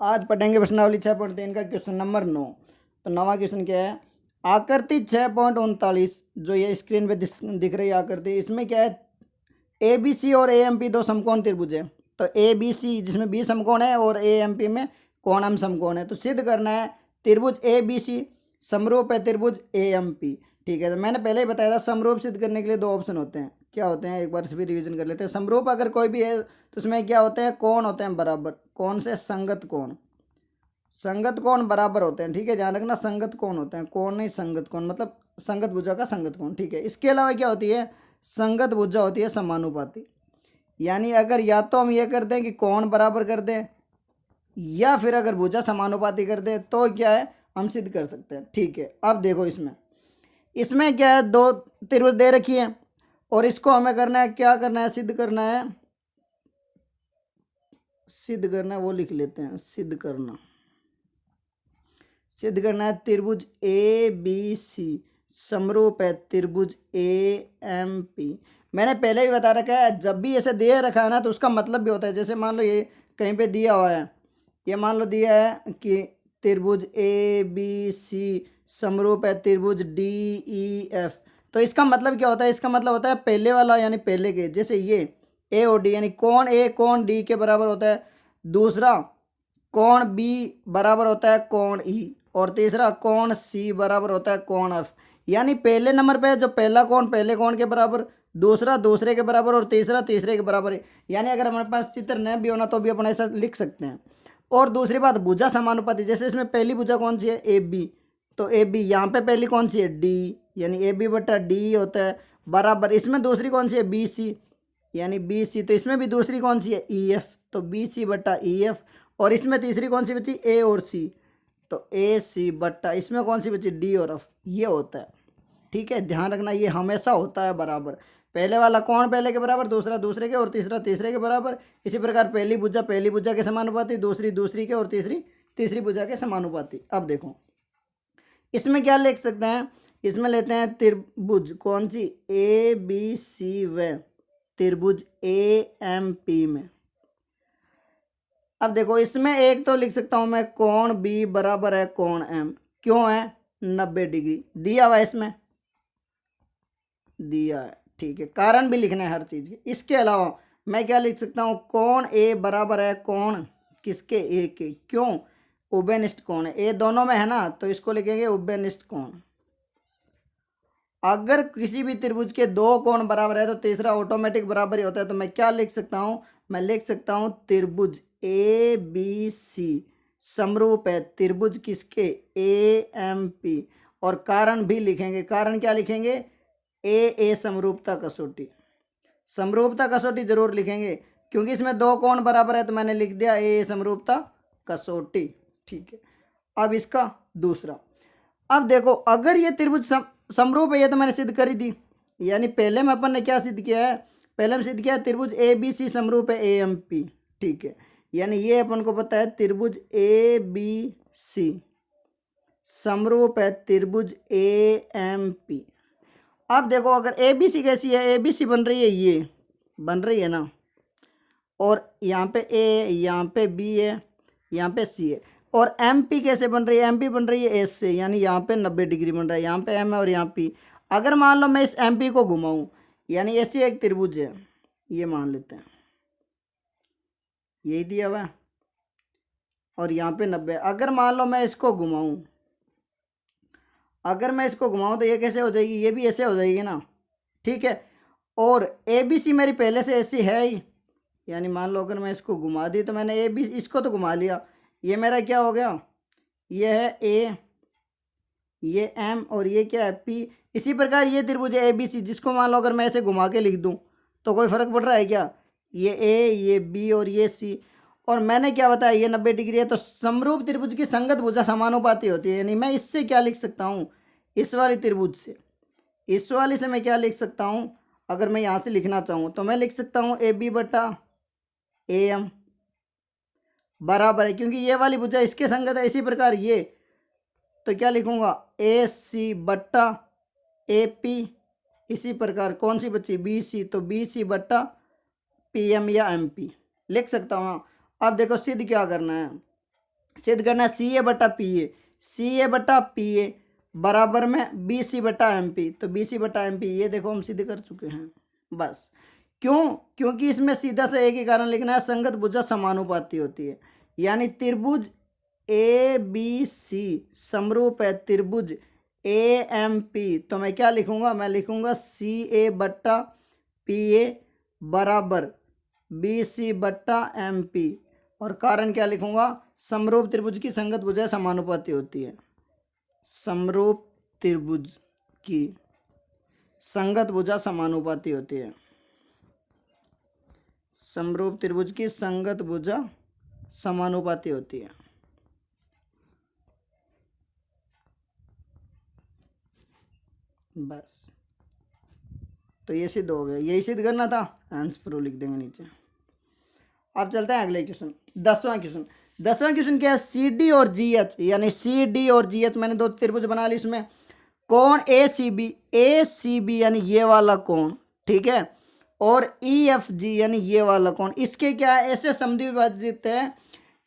आज पढ़ेंगे प्रश्नावली 6.3 का क्वेश्चन नंबर 9। तो नवा क्वेश्चन क्या है, आकृति 6.39 जो ये स्क्रीन पे दिख रही है आकृति, इसमें क्या है, ए बी सी और ए एम पी दो समकोण त्रिभुज है। तो ए बी सी जिसमें बी समकोण है और ए एम पी में कोण एम समकोण है। तो सिद्ध करना है त्रिभुज ए बी सी समरूप है त्रिभुज ए एम पी। ठीक है, तो मैंने पहले ही बताया था समरूप सिद्ध करने के लिए दो ऑप्शन होते हैं। क्या होते हैं, एक बार से भी रिवीजन कर लेते हैं। समरूप अगर कोई भी है तो उसमें क्या होते हैं, कोण होते हैं बराबर। कौन से? संगत कोण। संगत कोण बराबर होते हैं। ठीक है, ध्यान रखना, संगत कोण होते हैं, कोण नहीं संगत कोण, मतलब संगत भुजा का संगत कोण। ठीक है, इसके अलावा क्या होती है, संगत भुजा होती है समानुपाती। यानी अगर या तो हम ये कर दें कि कोण बराबर कर दें या फिर अगर भुजा समानुपाती कर दें तो क्या है, हम सिद्ध कर सकते हैं। ठीक है, अब देखो इसमें क्या है, दो त्रिभुज दे रखी है और इसको हमें करना है, क्या करना है, सिद्ध करना है। वो लिख लेते हैं, सिद्ध करना है त्रिभुज ए बी सी समरूप है त्रिभुज ए एम पी। मैंने पहले भी बता रखा है, जब भी ऐसे दे रखा है ना तो उसका मतलब भी होता है। जैसे मान लो ये कहीं पे दिया हुआ है, ये मान लो दिया है कि त्रिभुज ए बी सी समरूप है त्रिभुज डी ई एफ। तो इसका मतलब क्या होता है, इसका मतलब होता है पहले वाला यानी पहले के, जैसे ये ए और डी यानी कोण ए कोण डी के बराबर होता है, दूसरा कोण बी बराबर होता है कोण ई, और तीसरा कोण सी बराबर होता है कोण एफ। यानी पहले नंबर पे जो पहला कोण पहले कोण के बराबर, दूसरा दूसरे के बराबर और तीसरा तीसरे के बराबर है। यानी अगर हमारे पास चित्र न भी होना तो भी अपन ऐसा लिख सकते हैं। और दूसरी बात, भुजा समानुपाती, जैसे इसमें पहली भुजा कौन सी है, ए बी, तो ए बी यहाँ पे पहली कौन सी है, डी, यानी ए बी बटा डी होता है बराबर। इसमें दूसरी कौन सी है, बी सी, यानी बी सी, तो इसमें भी दूसरी कौन सी है, ई एफ, तो बी सी बटा ई एफ। और इसमें तीसरी कौन सी बची, ए और सी, तो ए सी बट्टा इसमें कौन सी बची, डी और एफ। ये होता है। ठीक है, ध्यान रखना, ये हमेशा होता है बराबर। पहले वाला कौन पहले के बराबर, दूसरा दूसरे के और तीसरा तीसरे के बराबर। इसी प्रकार पहली भुजा के समानुपाती, दूसरी दूसरी के और तीसरी तीसरी भुजा के समानुपाती। अब देखो इसमें क्या लिख सकते हैं, इसमें लेते हैं त्रिभुज कौन सी, ए बी सी व त्रिभुज ए एम पी में। अब देखो इसमें एक तो लिख सकता हूं मैं, कोण बी बराबर है कोण एम। क्यों है, 90 डिग्री दिया हुआ है, इसमें दिया है। ठीक है, कारण भी लिखना है हर चीज के। इसके अलावा मैं क्या लिख सकता हूं, कोण ए बराबर है कोण किसके, ए के। क्यों, उभयनिष्ठ कोण है, ए दोनों में है ना, तो इसको लिखेंगे उभयनिष्ठ कोण। अगर किसी भी त्रिभुज के दो कोण बराबर है तो तीसरा ऑटोमेटिक बराबर ही होता है। तो मैं क्या लिख सकता हूं, मैं लिख सकता हूं त्रिभुज ए बी सी समरूप है त्रिभुज किसके, ए एम पी। और कारण भी लिखेंगे, कारण क्या लिखेंगे, ए समरूपता कसौटी। समरूपता कसौटी जरूर लिखेंगे क्योंकि इसमें दो कोण बराबर है, तो मैंने लिख दिया ए समरूपता कसौटी। ठीक है, अब इसका दूसरा, अब देखो अगर ये त्रिभुज समरूप है, ये तो मैंने सिद्ध कर ही दी। यानी पहले में अपन ने क्या सिद्ध किया है, पहले में सिद्ध किया त्रिभुज ए बी सी समरूप है ए एम पी। ठीक है, यानी ये अपन को पता है त्रिभुज ए बी सी समरूप है त्रिभुज ए एम पी। अब देखो अगर ए बी सी कैसी है, ए बी सी बन रही है, ये बन रही है ना, और यहाँ पे ए, यहाँ पे बी है, यहाँ पे सी है। और एम पी कैसे बन रही है, एम पी बन रही है एस से, यानी यहाँ पे 90 डिग्री बन रहा है, यहाँ पे एम है और यहाँ पी। अगर मान लो मैं इस एम पी को घुमाऊँ, यानी ऐसी एक त्रिभुज है, ये मान लेते हैं, यही दिया हुआ है, और यहाँ पे 90। अगर मान लो मैं इसको घुमाऊँ, अगर मैं इसको घुमाऊँ तो ये कैसे हो जाएगी, ये भी ऐसे हो जाएगी ना। ठीक है, और ए बी सी मेरी पहले से ऐसी है ही, यानी मान लो अगर मैं इसको घुमा दी तो मैंने ए बी इसको तो घुमा लिया, ये मेरा क्या हो गया, ये है ए, ये एम और ये क्या है पी। इसी प्रकार ये त्रिभुज है ए बी सी, जिसको मान लो अगर मैं ऐसे घुमा के लिख दूं तो कोई फर्क पड़ रहा है क्या, ये ए ये बी और ये सी। और मैंने क्या बताया, ये 90 डिग्री है, तो समरूप त्रिभुज की संगत भुजा समानुपाती होती है। यानी मैं इससे क्या लिख सकता हूँ, इस वाली त्रिभुज से, इस वाली से मैं क्या लिख सकता हूँ, अगर मैं यहाँ से लिखना चाहूँ तो मैं लिख सकता हूँ ए बी बटा ए एम बराबर है, क्योंकि ये वाली भुजा इसके संगत है। इसी प्रकार ये, तो क्या लिखूंगा, ए सी बट्टा ए पी। इसी प्रकार कौन सी बची, बी सी, तो बी सी बट्टा पी एम या एम पी लिख सकता हूँ। अब देखो सिद्ध क्या करना है, सिद्ध करना सी ए बटा पी ए, सी ए बटा पी ए बराबर में बी सी बटा एम पी। तो बी सी बटा एम पी ये देखो हम सिद्ध कर चुके हैं बस। क्यों? क्योंकि इसमें सीधा से एक ही कारण लिखना है, संगत भुजा समानुपाती होती है। यानी त्रिभुज ए बी सी समरूप है त्रिभुज ए एम पी। तो मैं क्या लिखूंगा? मैं लिखूंगा सी ए बट्टा पी ए बराबर बी सी बट्टा एम पी। और कारण क्या लिखूंगा? समरूप त्रिभुज की संगत भुजा समानुपाती होती है। समरूप त्रिभुज की संगत भुजा समानुपाती होती है। समरूप त्रिभुज की संगत भुजा समानुपाती होती है। बस, तो ये सिद्ध हो गया। यही सिद्ध करना था, आंसर लिख देंगे नीचे। अब चलते हैं अगले क्वेश्चन, 10वां क्वेश्चन। 10वां क्वेश्चन क्या है? सी डी और जी एच, यानी सी डी और जी एच मैंने दो त्रिभुज बना ली। इसमें कोण ए सी बी यानी ये वाला कोण, ठीक है, और ई एफ जी यानी ये वाला कोण, इसके क्या है? ऐसे समद्विभाजित है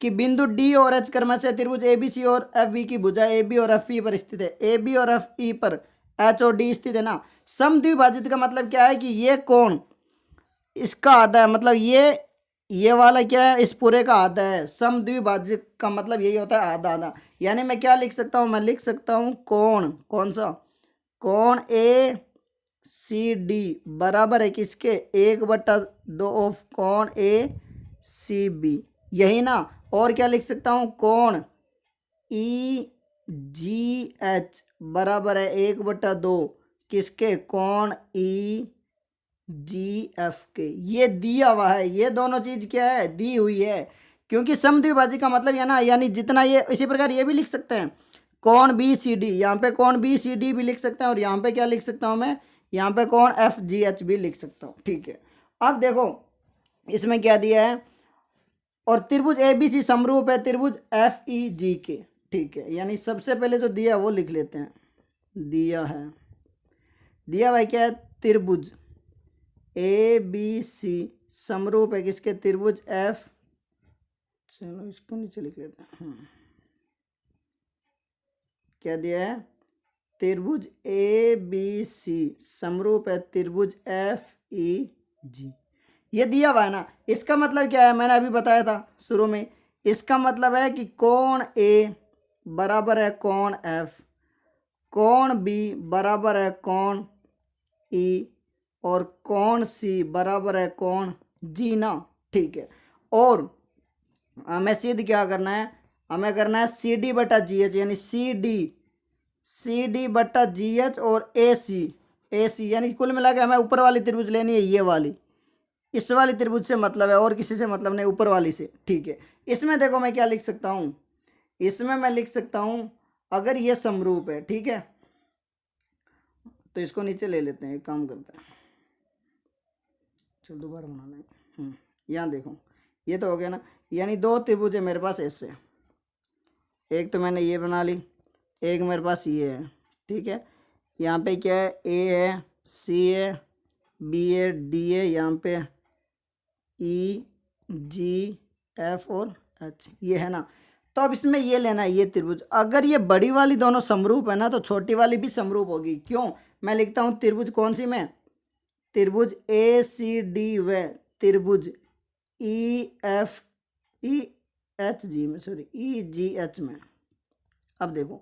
कि बिंदु डी और एच क्रम से त्रिभुज ए बी सी और एफ बी की भुजा ए बी और एफ ई पर स्थित है। ए बी और एफ ई पर एच और डी स्थित है ना। समद्विभाजित का मतलब क्या है? कि ये कोण इसका आधा है, मतलब ये वाला क्या है? इस पूरे का आधा है। समद्विभाजित का मतलब यही होता है, आधा आधा। यानी मैं क्या लिख सकता हूँ? मैं लिख सकता हूँ कोण, कौन सा? कोण ए सी डी बराबर है किसके? 1/2 ऑफ कोण ए सी बी, यही ना। और क्या लिख सकता हूँ? कोण ई जी एच बराबर है 1/2 किसके? कोण ई जी एफ के। ये दिया हुआ है, ये दोनों चीज क्या है? दी हुई है। क्योंकि समद्विभाजी का मतलब है ना, यानी जितना ये, इसी प्रकार ये भी लिख सकते हैं कोण बी सी डी, यहाँ पे कोण बी सी डी भी लिख सकते हैं। और यहाँ पे क्या लिख सकता हूँ मैं? यहाँ पे कोण एफ जी एच भी लिख सकता हूँ, ठीक है। अब देखो इसमें क्या दिया है? और त्रिभुज ए बी सी समरूप है त्रिभुज एफ ई जी के, ठीक है। यानी सबसे पहले जो दिया है वो लिख लेते हैं। दिया भाई क्या है? त्रिभुज ए बी सी समरूप है किसके? त्रिभुज एफ, चलो इसको नीचे लिख लेते हैं। क्या दिया है? त्रिभुज ए बी सी समरूप है त्रिभुज एफ ई जी, ये दिया हुआ है ना। इसका मतलब क्या है? मैंने अभी बताया था शुरू में। इसका मतलब है कि कोण ए बराबर है कोण एफ, कोण बी बराबर है कोण ई, और कोण सी बराबर है कोण जी ना, ठीक है। और हमें सिद्ध क्या करना है? हमें करना है सी डी बटा जी एच, यानी सी डी बटा जी एच और ए सी, यानी कुल मिला के हमें ऊपर वाली त्रिभुज लेनी है, ये वाली। इस वाली त्रिभुज से मतलब है और किसी से मतलब नहीं, ऊपर वाली से, ठीक है। इसमें देखो मैं क्या लिख सकता हूँ? इसमें मैं लिख सकता हूँ अगर ये समरूप है, ठीक है, तो इसको नीचे ले लेते हैं, एक काम करते हैं, चलो दोबारा बना लें। यहाँ देखो ये तो हो गया ना। यानी दो त्रिभुज है मेरे पास ऐसे, एक तो मैंने ये बना ली, एक मेरे पास ये है, ठीक है। यहाँ पे क्या है? ए है, सी है, बी है, डी है, यहाँ पे ई जी एफ और एच, ये है ना। तो अब इसमें ये लेना है ये त्रिभुज। अगर ये बड़ी वाली दोनों समरूप है ना, तो छोटी वाली भी समरूप होगी। क्यों? मैं लिखता हूँ त्रिभुज कौन सी में? त्रिभुज ए सी डी व त्रिभुज E F E H G में, सॉरी ई जी एच में। अब देखो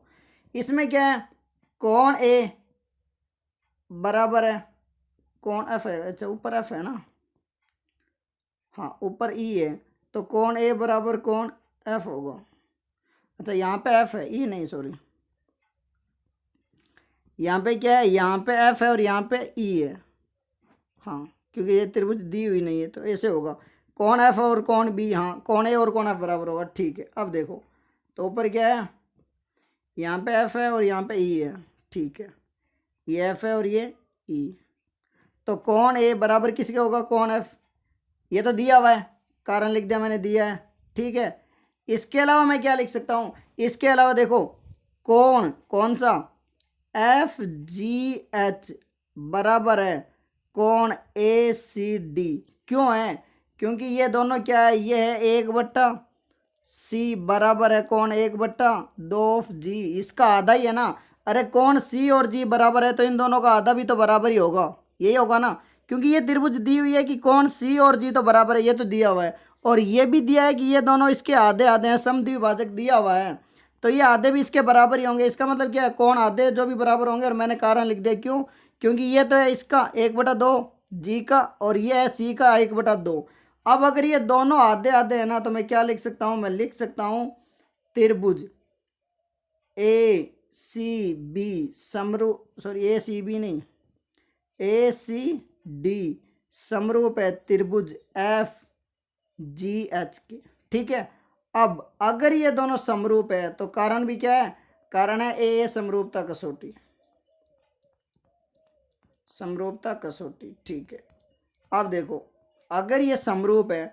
इसमें क्या है? कोण ए बराबर है कोण एफ है, अच्छा ऊपर एफ है ना, हाँ ऊपर ई है, तो कोण ए बराबर कोण एफ होगा। अच्छा यहाँ पे एफ है, ई नहीं, सॉरी, यहाँ पे क्या है? यहाँ पे एफ है और यहाँ पे ई है, हाँ, क्योंकि ये त्रिभुज दी हुई नहीं है, तो ऐसे होगा कोण एफ और कोण बी, हाँ कोण ए और कोण एफ बराबर होगा, ठीक है। अब देखो तो ऊपर क्या है? यहाँ पे एफ है और यहाँ पे ई है, ठीक है, ये एफ है और ये ई, तो कोण ए बराबर किसके होगा? कोण एफ। ये तो दिया हुआ है, कारण लिख दिया मैंने, दिया है, ठीक है। इसके अलावा मैं क्या लिख सकता हूँ? इसके अलावा देखो कोण कौन सा? एफ जी एच बराबर है कोण ए सी डी। क्यों है? क्योंकि ये दोनों क्या है? ये है 1/2 सी बराबर है कौन 1/2 ऑफ जी, इसका आधा ही है ना। अरे कौन सी और जी बराबर है तो इन दोनों का आधा भी तो बराबर ही होगा, यही होगा ना, क्योंकि ये त्रिभुज दी हुई है कि कौन सी और जी तो बराबर है, ये तो दिया हुआ है। और ये भी दिया है कि ये दोनों इसके आधे आधे हैं, समद्विभाजक दिया हुआ है, तो ये आधे भी इसके बराबर ही होंगे। इसका मतलब क्या है, कौन आधे जो भी बराबर होंगे। और मैंने कारण लिख दिया, क्यों, क्योंकि ये तो है इसका 1/2 जी का, और ये है सी का 1/2। अब अगर ये दोनों आधे आधे है ना, तो मैं क्या लिख सकता हूँ, मैं लिख सकता हूँ त्रिभुज ए सी बी समरूप, सॉरी ए सी बी नहीं, ए सी डी समरूप है त्रिभुज एफ जी एच के। ठीक है, अब अगर ये दोनों समरूप है तो कारण भी क्या है, कारण है ए समरूपता कसौटी, समरूपता कसौटी। ठीक है, अब देखो अगर ये समरूप है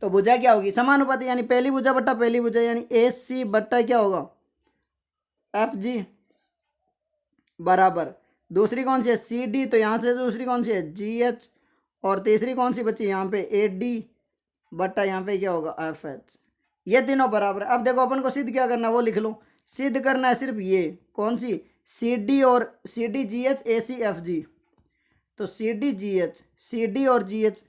तो भुजा क्या होगी, समानुपाती, यानी पहली भुजा बट्टा पहली भुजा, यानी ए सी बट्टा क्या होगा एफ जी बराबर, दूसरी कौन सी है सी डी, तो यहाँ से दूसरी कौन सी है जी एच, और तीसरी कौन सी बची यहाँ पे ए डी बट्टा यहाँ पे क्या होगा एफ एच। ये तीनों बराबर है। अब देखो अपन को सिद्ध क्या करना है वो लिख लो, सिद्ध करना है सिर्फ ये कौन सी सी डी और C D G H A C F G, तो C D G H, C D और जी एच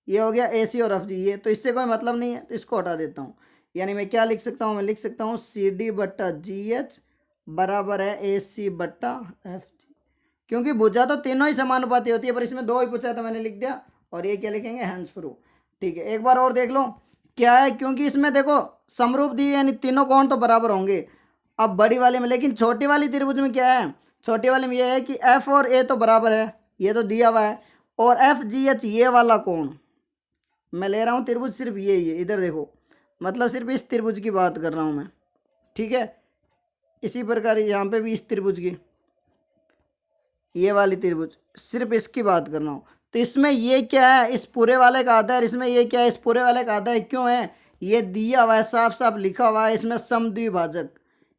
ये हो गया ए सी और एफ जी, ये तो इससे कोई मतलब नहीं है, तो इसको हटा देता हूँ। यानी मैं क्या लिख सकता हूँ, मैं लिख सकता हूँ सी डी बट्टा जी एच बराबर है ए सी बट्टा एफ जी, क्योंकि भुजा तो तीनों ही समानुपाती होती है, पर इसमें दो ही पूछा है तो मैंने लिख दिया। और ये क्या लिखेंगे हैंस प्रूफ। ठीक है, एक बार और देख लो क्या है, क्योंकि इसमें देखो समरूप दी है, यानी तीनों कोण तो बराबर होंगे। अब बड़ी वाले में, लेकिन छोटी वाली त्रिभुज में क्या है, छोटी वाले में यह है कि एफ और ए तो बराबर है, ये तो दिया हुआ है, और एफ जी एच ये वाला कोण मैं ले रहा हूँ त्रिभुज सिर्फ ये ही है, इधर देखो, मतलब सिर्फ इस त्रिभुज की बात कर रहा हूँ मैं। ठीक है, इसी प्रकार यहाँ पे भी इस त्रिभुज की, ये वाली त्रिभुज सिर्फ इसकी बात कर रहा हूँ। तो इसमें ये क्या है, इस पूरे वाले का आधा है, इसमें ये क्या है, इस पूरे वाले का आधा है। क्यों है, ये दिया हुआ है, साफ साफ लिखा हुआ है इसमें समद्विभाजक,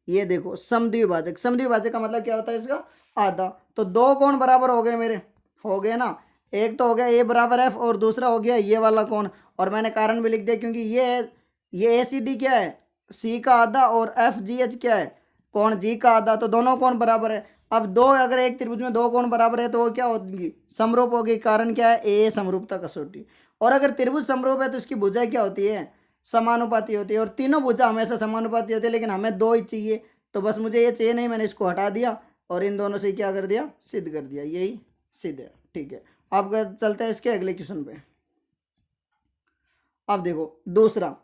ये देखो समद्विभाजक, समद्विभाजक का मतलब क्या होता है इसका आधा। तो दो कोण बराबर हो गए मेरे, हो गए ना, एक तो हो गया ए बराबर एफ, और दूसरा हो गया ये वाला कोण। और मैंने कारण भी लिख दिया, क्योंकि ये ए सी डी क्या है सी का आधा, और एफ जी एच क्या है कोण जी का आधा, तो दोनों कोण बराबर है। अब दो, अगर एक त्रिभुज में दो कोण बराबर है तो वो क्या होगी समरूप होगी, कारण क्या है ए समरूपता कसौटी। और अगर त्रिभुज समरूप है तो उसकी भुजा क्या होती है समानुपाती होती है, और तीनों भुजा हमेशा समानुपाती होती है, लेकिन हमें दो ही चाहिए, तो बस मुझे ये चाहिए नहीं, मैंने इसको हटा दिया और इन दोनों से क्या कर दिया सिद्ध कर दिया, यही सिद्ध है। ठीक है, अब चलते हैं इसके अगले क्वेश्चन पे। अब देखो दूसरा,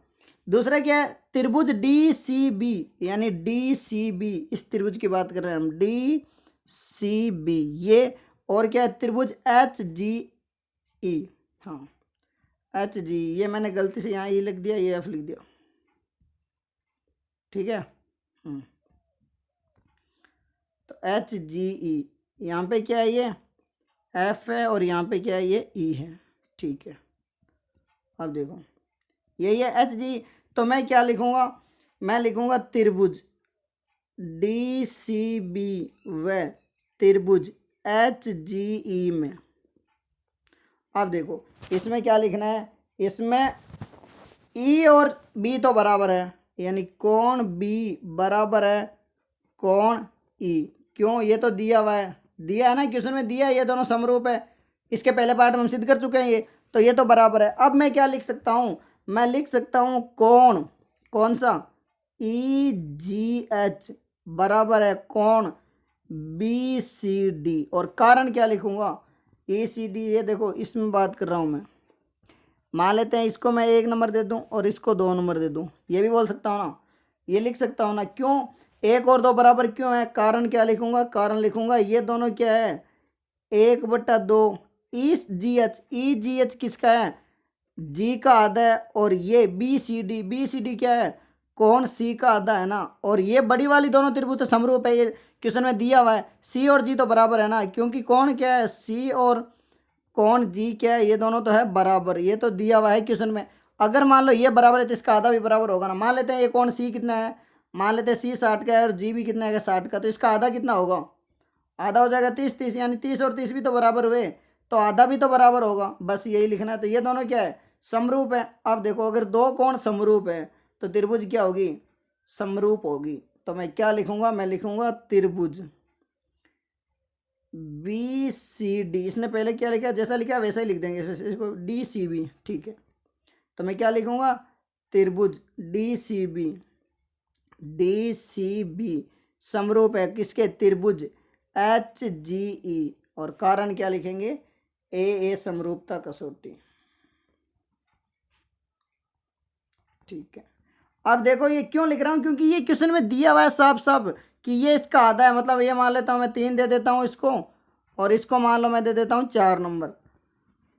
दूसरा क्या है, त्रिभुज डी सी बी, यानी डी सी बी, इस त्रिभुज की बात कर रहे हैं हम, डी सी बी ये, और क्या है त्रिभुज एच जी ई, हाँ एच जी, ये मैंने गलती से यहाँ ई लिख दिया, ये एफ लिख दिया। ठीक है, तो एच जी ई, यहाँ पे क्या है ये एफ है, और यहाँ पे क्या है ये ई है। ठीक है, अब देखो यही है एच जी, तो मैं क्या लिखूंगा, मैं लिखूंगा त्रिभुज डी सी बी व त्रिभुज एच जी ई में। अब देखो इसमें क्या लिखना है, इसमें ई और बी तो बराबर है, यानी कोण बी बराबर है कोण ई। क्यों, ये तो दिया हुआ है, दिया है ना क्वेश्चन में दिया है, ये दोनों समरूप है, इसके पहले पार्ट में हम सिद्ध कर चुके हैं ये, तो ये तो बराबर है। अब मैं क्या लिख सकता हूँ, मैं लिख सकता हूँ कोण, कौन सा ई जी एच बराबर है कोण बी सी डी, और कारण क्या लिखूंगा ए सी डी, ये देखो इसमें बात कर रहा हूँ मैं, मान लेते हैं इसको मैं 1 नंबर दे दूं और इसको 2 नंबर दे दूं, ये भी बोल सकता हूँ ना, ये लिख सकता हूँ ना। क्यों, 1 और 2 बराबर क्यों है, कारण क्या लिखूंगा, कारण लिखूंगा ये दोनों क्या है 1/2 ई जी एच, ई जी एच किसका है जी का आधा है, और ये B C D, B C D क्या है कौन सी का आधा है ना, और ये बड़ी वाली दोनों त्रिभुज तो समरूप है, ये क्वेश्चन में दिया हुआ है, सी और जी तो बराबर है ना, क्योंकि कौन क्या है सी और कौन जी क्या है ये दोनों तो है बराबर, ये तो दिया हुआ है क्वेश्चन में। अगर मान लो ये बराबर है तो इसका आधा भी बराबर होगा ना, मान लेते हैं ये कौन सी कितना है, मान लेते हैं सी 60 का है और जी भी कितना है 60 का, तो इसका आधा कितना होगा, आधा हो जाएगा 30 यानी 30 और 30 भी तो बराबर हुए, तो आधा भी तो बराबर होगा, बस यही लिखना है। तो ये दोनों क्या है समरूप है। अब देखो अगर दो कोण समरूप है तो त्रिभुज क्या होगी, समरूप होगी। तो मैं क्या लिखूंगा, मैं लिखूंगा त्रिभुज बी सी डी। इसने पहले क्या लिखा, जैसा लिखा वैसा ही लिख देंगे इसको, डी सी बी, ठीक है। तो मैं क्या लिखूंगा, त्रिभुज D C B, D C B समरूप है किसके, त्रिभुज एच जी ई। और कारण क्या लिखेंगे, ए समरूपता कसौटी, ठीक है। अब देखो ये क्यों लिख रहा हूं, क्योंकि ये क्वेश्चन में दिया हुआ है साफ साफ कि ये इसका आधा है। मतलब ये मान लेता हूं मैं 3 दे देता हूं इसको, और इसको मान लो मैं दे देता हूं 4 नंबर।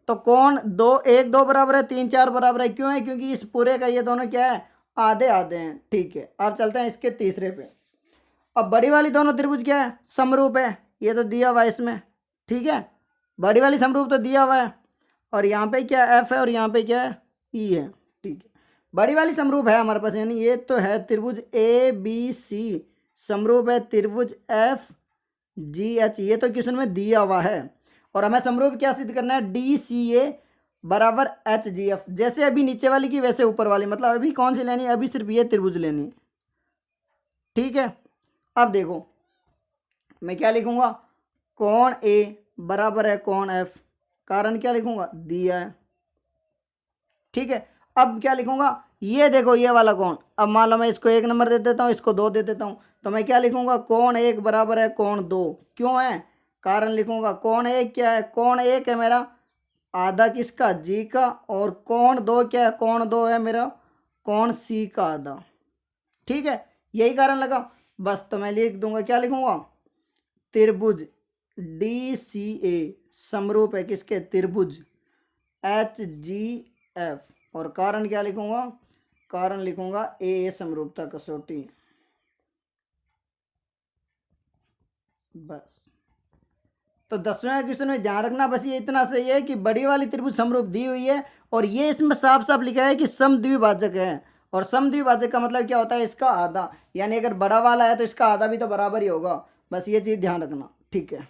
तो कौन 2 1 2 बराबर है, 3 4 बराबर है, क्यों है, क्योंकि इस पूरे का ये दोनों क्या है, आधे आधे हैं, ठीक है। अब चलते हैं इसके तीसरे पे। अब बड़ी वाली दोनों त्रिभुज क्या है, समरूप है, ये तो दिया हुआ है इसमें, ठीक है। बड़ी वाली समरूप तो दिया हुआ है, और यहाँ पे क्या एफ है और यहाँ पे क्या है, ई है, ठीक है। बड़ी वाली समरूप है हमारे पास, यानी ये तो है त्रिभुज ए बी सी समरूप है त्रिभुज एफ जी एच, ये तो क्वेश्चन में दिया हुआ है। और हमें समरूप क्या सिद्ध करना है, डी सी ए बराबर एच जी एफ। जैसे अभी नीचे वाली की वैसे ऊपर वाली, मतलब अभी कौन सी लेनी है, अभी सिर्फ ये त्रिभुज लेनी है, ठीक है। अब देखो मैं क्या लिखूंगा, कोण ए बराबर है कोण एफ, कारण क्या लिखूंगा, दिया है, ठीक है। अब क्या लिखूंगा, ये देखो ये वाला कोण, अब मान लो मैं इसको 1 नंबर दे देता हूँ, इसको 2 दे देता हूँ, तो मैं क्या लिखूंगा, कोण 1 बराबर है कोण 2, क्यों है, कारण लिखूंगा, कोण 1 क्या है, कोण 1 है मेरा आधा किसका, जी का, और कोण 2 क्या है, कोण 2 है मेरा कोण सी का आधा, ठीक है। यही कारण लगा बस। तो मैं लिख दूंगा, क्या लिखूंगा, त्रिभुज डी सी ए समरूप है किसके, त्रिभुज एच जी एफ। और कारण क्या लिखूंगा, कारण लिखूंगा ए समरूपता कसौटी, बस। तो 10वें क्वेश्चन में ध्यान रखना बस ये इतना सही है कि बड़ी वाली त्रिभुज समरूप दी हुई है, और ये इसमें साफ साफ लिखा है कि समद्विभाजक है। और समद्विभाजक का मतलब क्या होता है, इसका आधा, यानी अगर बड़ा वाला है तो इसका आधा भी तो बराबर ही होगा। बस ये चीज़ ध्यान रखना, ठीक है।